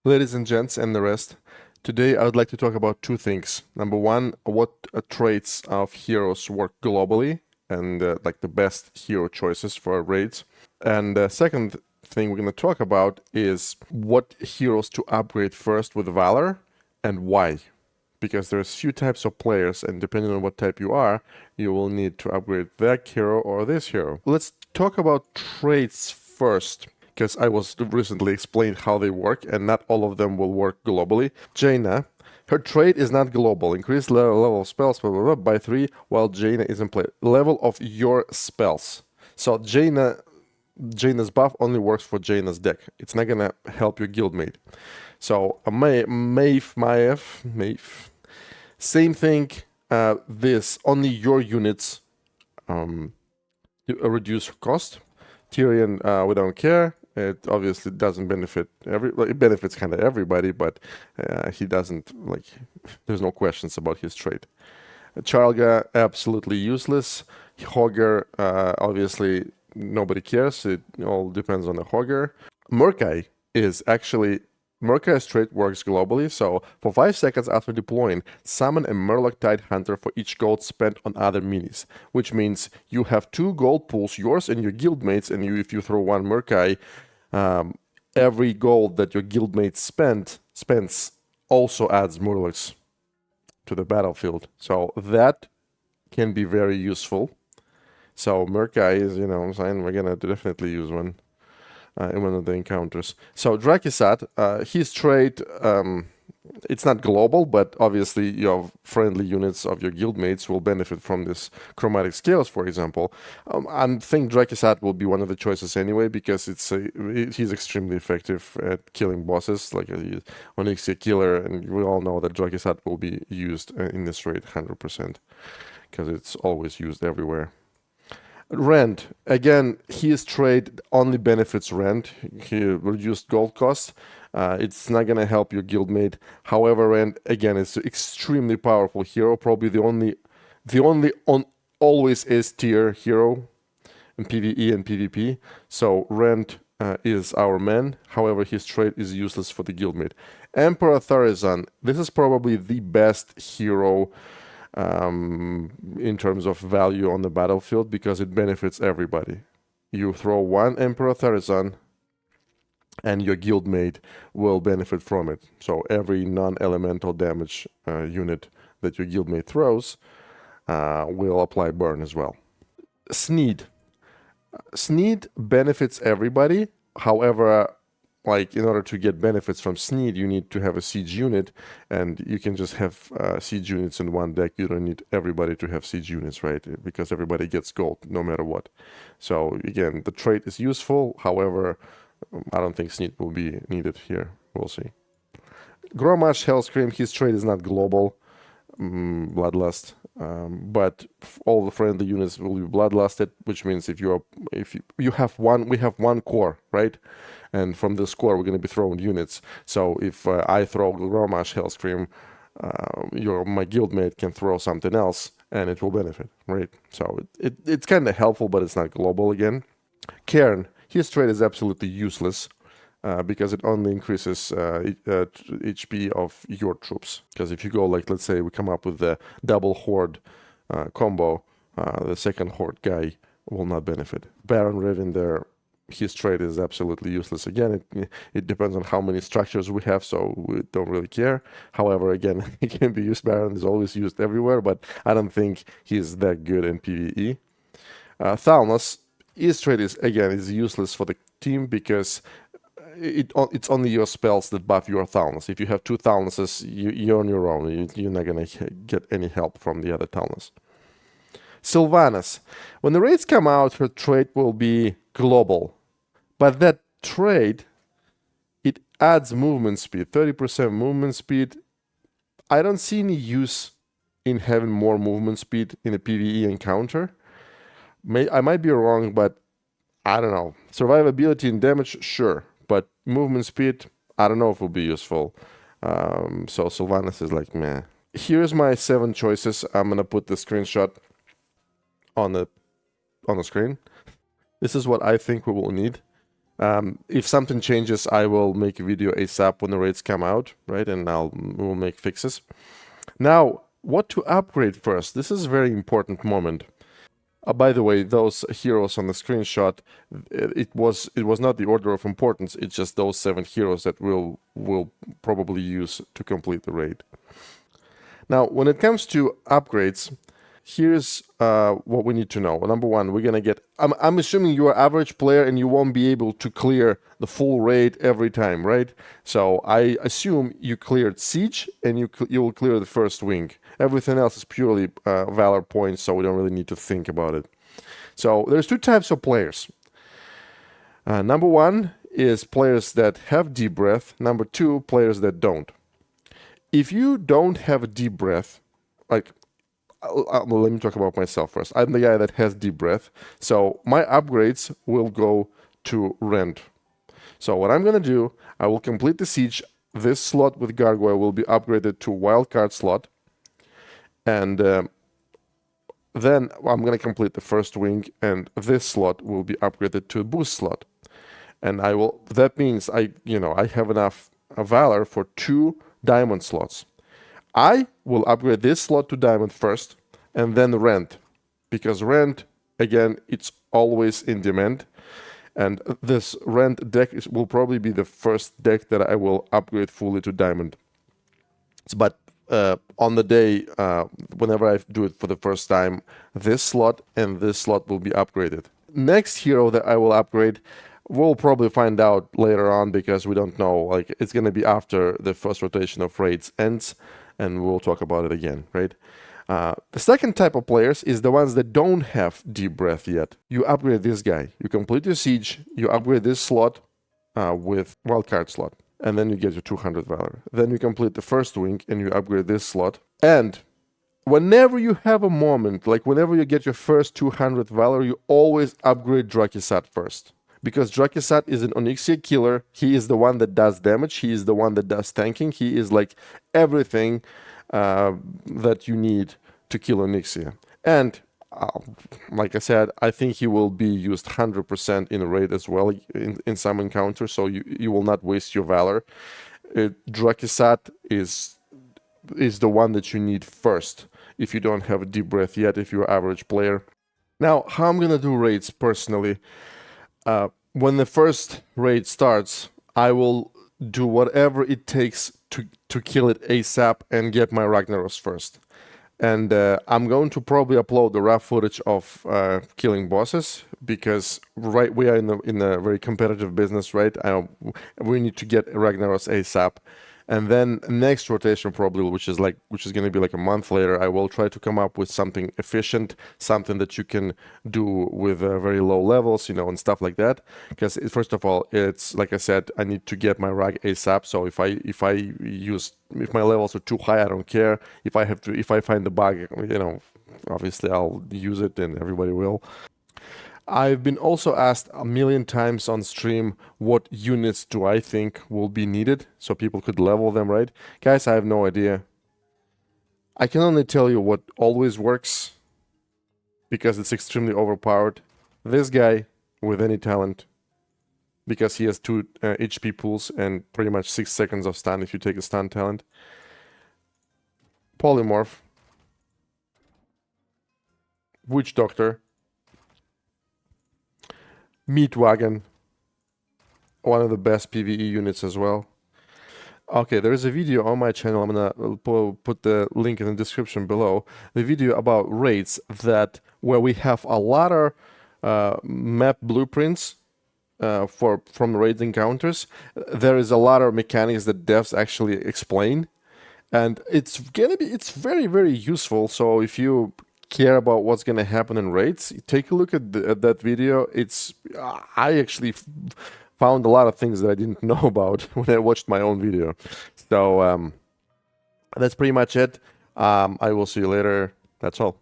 Ladies and gents and the rest, today I would like to talk about two things. Number one, what traits of heroes work globally and like the best hero choices for raids. And the second thing we're going to talk about is what heroes to upgrade first with Valor and why. Because there's few types of players, and depending on what type you are, you will need to upgrade that hero or this hero. Let's talk about traits first, because I was recently explained how they work, and not all of them will work globally. Jaina, her trait is not global. Increase level of spells blah, blah, blah, by 3 while Jaina is in play. Level of your spells. So Jaina's buff only works for Jaina's deck. It's not gonna help your guildmate. So Maeve. Same thing. This only your units reduce cost. Tyrion, we don't care. It obviously doesn't benefit it benefits kind of everybody, but he doesn't like. There's no questions about his trait. Charga, absolutely useless. Hogger, obviously nobody cares. It all depends on the Hogger. Murkai is actually Murkai's trait works globally, so for 5 seconds after deploying, summon a Murloc Tidehunter for each gold spent on other minis, which means you have 2 gold pools, yours and your guildmates, and if you throw 1 Murkai, every gold that your guildmate spends also adds Murlocs to the battlefield. So that can be very useful. So Murkai is, you know what I'm saying, we're gonna definitely use one. In one of the encounters. So Drakisat, his trait, it's not global, but obviously your friendly units of your guildmates will benefit from this chromatic scales, for example. I think Drakisat will be one of the choices anyway, because he's extremely effective at killing bosses, like a Onyxia killer, and we all know that Drakisat will be used in this raid 100%, because it's always used everywhere. Rend, again, his trade only benefits Rend. He reduced gold cost. It's not going to help your guildmate. However, Rend, again, is an extremely powerful hero. Probably the only always S tier hero in PvE and PvP. So Rend is our man. However, his trade is useless for the guildmate. Emperor Tharazan, this is probably the best hero in terms of value on the battlefield, because it benefits everybody. You throw 1 Emperor Tharazan and your guildmate will benefit from it. So every non-elemental damage unit that your guildmate throws will apply burn as well. Sneed benefits everybody. However, like, in order to get benefits from Sneed, you need to have a siege unit, and you can just have siege units in one deck. You don't need everybody to have siege units, right? Because everybody gets gold no matter what. So again, the trait is useful. However, I don't think Sneed will be needed here. We'll see. Grommash Hellscream, his trait is not global. Bloodlust, but all the friendly units will be bloodlusted, which means if you have one, we have 1 core, right? And from this core we're going to be throwing units. So if I throw Grommash Hellscream, my guildmate can throw something else and it will benefit, right? So it's kind of helpful, but it's not global again. Cairn, his trait is absolutely useless. Because it only increases HP of your troops. Because if you go, like, let's say we come up with the double horde combo, the second horde guy will not benefit. Baron Riven there, his trait is absolutely useless. Again, it depends on how many structures we have, so we don't really care. However, again, it can be used. Baron is always used everywhere, but I don't think he's that good in PvE. Thalnos, his trait is useless for the team, because it's only your spells that buff your Thalnos. If you have 2 Thalnoses, you're on your own. You're not going to get any help from the other Thalnos. Sylvanas. When the raids come out, her trait will be global. But that trait, it adds movement speed, 30% movement speed. I don't see any use in having more movement speed in a PvE encounter. I might be wrong, but I don't know. Survivability and damage, sure. But movement speed, I don't know if it will be useful. So Sylvanas is like, meh. Here's my 7 choices. I'm going to put the screenshot on the screen. This is what I think we will need. If something changes, I will make a video ASAP when the raids come out, right? And we'll make fixes. Now, what to upgrade first? This is a very important moment. By the way, those heroes on the screenshot, it was not the order of importance. It's just those 7 heroes that we'll probably use to complete the raid. Now, when it comes to upgrades, here's what we need to know. Number one, we're gonna get. I'm assuming you're an average player and you won't be able to clear the full raid every time, right? So I assume you cleared Siege and you will clear the first wing. Everything else is purely Valor points, so we don't really need to think about it. So there's 2 types of players. Number 1 is players that have deep breath. Number 2, players that don't. If you don't have a deep breath, like, let me talk about myself first. I'm the guy that has deep breath, so my upgrades will go to Rend. So what I'm gonna do, I will complete the Siege. This slot with Gargoyle will be upgraded to Wildcard slot, and then I'm gonna complete the first wing, and this slot will be upgraded to a boost slot. And that means I have enough Valor for 2 diamond slots. I will upgrade this slot to diamond first, and then Rend, because Rend, again, it's always in demand, and this Rend deck will probably be the first deck that I will upgrade fully to diamond. But on the day, whenever I do it for the first time, this slot and this slot will be upgraded. Next hero that I will upgrade, we'll probably find out later on, because we don't know. Like, it's going to be after the first rotation of raids ends, and we'll talk about it again, right? The second type of players is the ones that don't have deep breath yet. You upgrade this guy. You complete your Siege, you upgrade this slot with wildcard slot, and then you get your 200 Valor. Then you complete the first wing, and you upgrade this slot. And whenever you have a moment, like whenever you get your first 200 Valor, you always upgrade Drakisat first. Because Drakisat is an Onyxia killer. He is the one that does damage. He is the one that does tanking. He is like everything that you need to kill Onyxia. And like I said, I think he will be used 100% in a raid as well, in some encounters, so you will not waste your Valor. Drakisat is the one that you need first if you don't have a deep breath yet, if you're an average player. Now, how I'm gonna do raids personally. When the first raid starts, I will do whatever it takes to kill it ASAP and get my Ragnaros first. And I'm going to probably upload the raw footage of killing bosses, because we are in a very competitive business, right? We need to get Ragnaros ASAP. And then next rotation probably, which is going to be like a month later, I will try to come up with something efficient, something that you can do with very low levels, and stuff like that. Because first of all, it's like I said, I need to get my rag ASAP. So if my levels are too high, I don't care. If I find the bug, obviously I'll use it, and everybody will. I've been also asked a million times on stream, what units do I think will be needed so people could level them, right? Guys, I have no idea. I can only tell you what always works, because it's extremely overpowered. This guy with any talent, because he has 2 HP pools and pretty much 6 seconds of stun if you take a stun talent. Polymorph. Witch Doctor. Meat Wagon, one of the best PvE units as well. Okay, there is a video on my channel. I'm gonna put the link in the description below. The video about raids where we have a lot of map blueprints from raid encounters. There is a lot of mechanics that devs actually explain, and it's very, very useful. So if you care about what's going to happen in raids, take a look at that video. I actually found a lot of things that I didn't know about when I watched my own video. So that's pretty much it. I will see you later. That's all.